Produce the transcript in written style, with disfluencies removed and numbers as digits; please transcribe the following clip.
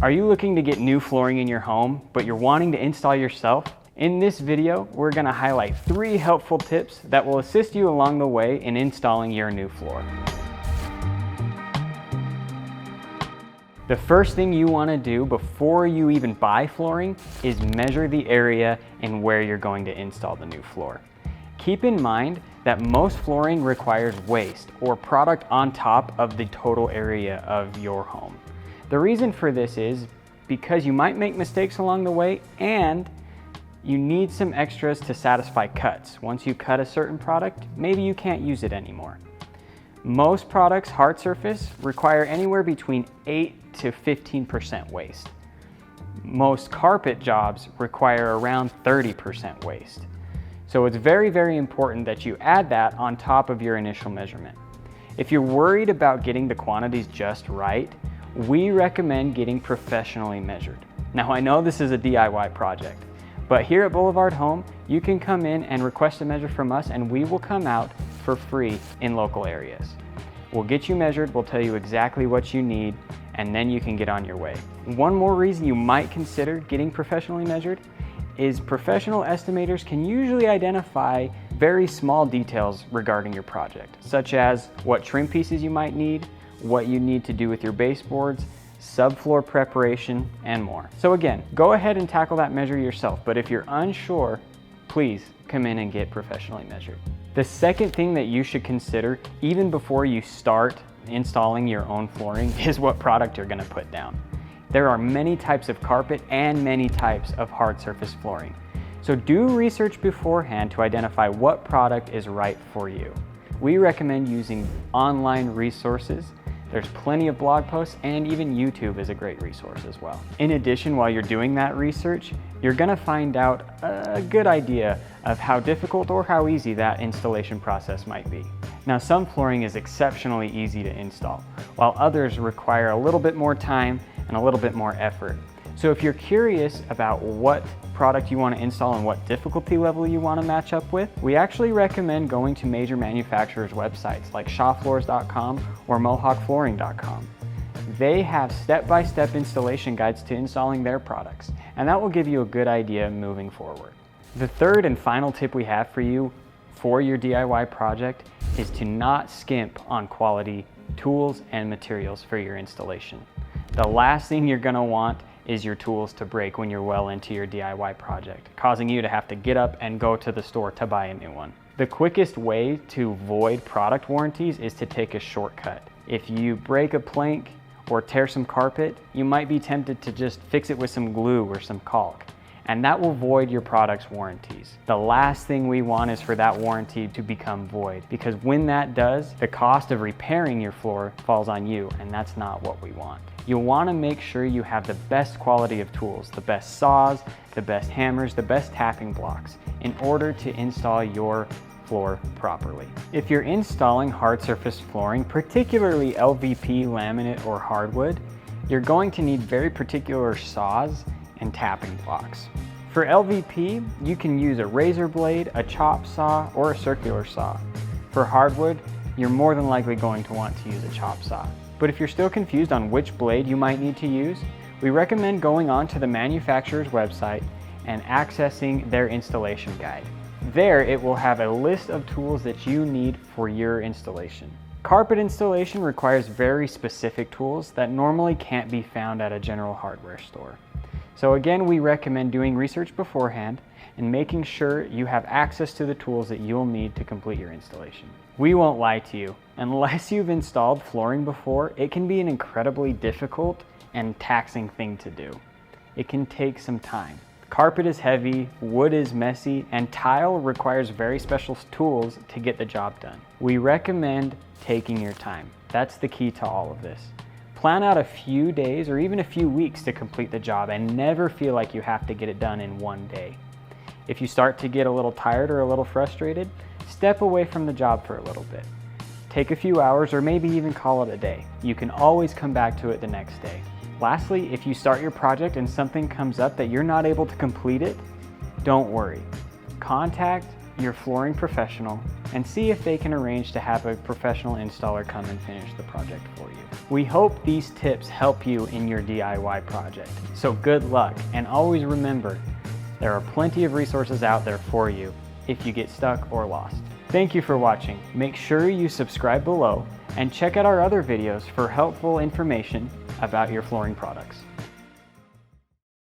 Are you looking to get new flooring in your home, but you're wanting to install yourself? In this video, we're going to highlight 3 helpful tips that will assist you along the way in installing your new floor. The first thing you want to do before you even buy flooring is measure the area and where you're going to install the new floor. Keep in mind that most flooring requires waste or product on top of the total area of your home. The reason for this is because you might make mistakes along the way and you need some extras to satisfy cuts. Once you cut a certain product, maybe you can't use it anymore. Most products, hard surface, require anywhere between 8 to 15% waste. Most carpet jobs require around 30% waste. So it's very, very important that you add that on top of your initial measurement. If you're worried about getting the quantities just right, we recommend getting professionally measured. Now I know this is a DIY project, but here at Boulevard Home, you can come in and request a measure from us and we will come out for free in local areas. We'll get you measured, we'll tell you exactly what you need, and then you can get on your way. One more reason you might consider getting professionally measured is professional estimators can usually identify very small details regarding your project, such as what trim pieces you might need, what you need to do with your baseboards, subfloor preparation, and more. So again, go ahead and tackle that measure yourself, but if you're unsure, please come in and get professionally measured. The second thing that you should consider, even before you start installing your own flooring, is what product you're gonna put down. There are many types of carpet and many types of hard surface flooring. So do research beforehand to identify what product is right for you. We recommend using online resources. There's plenty of blog posts, and even YouTube is a great resource as well. In addition, while you're doing that research, you're gonna find out a good idea of how difficult or how easy that installation process might be. Now, some flooring is exceptionally easy to install, while others require a little bit more time and a little bit more effort. So if you're curious about what product you want to install and what difficulty level you want to match up with, we actually recommend going to major manufacturers' websites like shawfloors.com or mohawkflooring.com. They have step-by-step installation guides to installing their products, and that will give you a good idea moving forward. The third and final tip we have for you for your DIY project is to not skimp on quality tools and materials for your installation. The last thing you're going to want is your tools to break when you're well into your DIY project, causing you to have to get up and go to the store to buy a new one. The quickest way to void product warranties is to take a shortcut. If you break a plank or tear some carpet, you might be tempted to just fix it with some glue or some caulk, and that will void your product's warranties. The last thing we want is for that warranty to become void, because when that does, the cost of repairing your floor falls on you, and that's not what we want. You'll want to make sure you have the best quality of tools, the best saws, the best hammers, the best tapping blocks, in order to install your floor properly. If you're installing hard surface flooring, particularly LVP, laminate, or hardwood, you're going to need very particular saws and tapping blocks. For LVP, you can use a razor blade, a chop saw, or a circular saw. For hardwood, you're more than likely going to want to use a chop saw. But if you're still confused on which blade you might need to use, we recommend going on to the manufacturer's website and accessing their installation guide. There, it will have a list of tools that you need for your installation. Carpet installation requires very specific tools that normally can't be found at a general hardware store. So again, we recommend doing research beforehand and making sure you have access to the tools that you'll need to complete your installation. We won't lie to you, unless you've installed flooring before, it can be an incredibly difficult and taxing thing to do. It can take some time. Carpet is heavy, wood is messy, and tile requires very special tools to get the job done. We recommend taking your time. That's the key to all of this. Plan out a few days or even a few weeks to complete the job and never feel like you have to get it done in one day. If you start to get a little tired or a little frustrated, step away from the job for a little bit. Take a few hours or maybe even call it a day. You can always come back to it the next day. Lastly, if you start your project and something comes up that you're not able to complete it, don't worry. Contact your flooring professional and see if they can arrange to have a professional installer come and finish the project for you. We hope these tips help you in your DIY project. So good luck, and always remember, there are plenty of resources out there for you if you get stuck or lost. Thank you for watching. Make sure you subscribe below and check out our other videos for helpful information about your flooring products.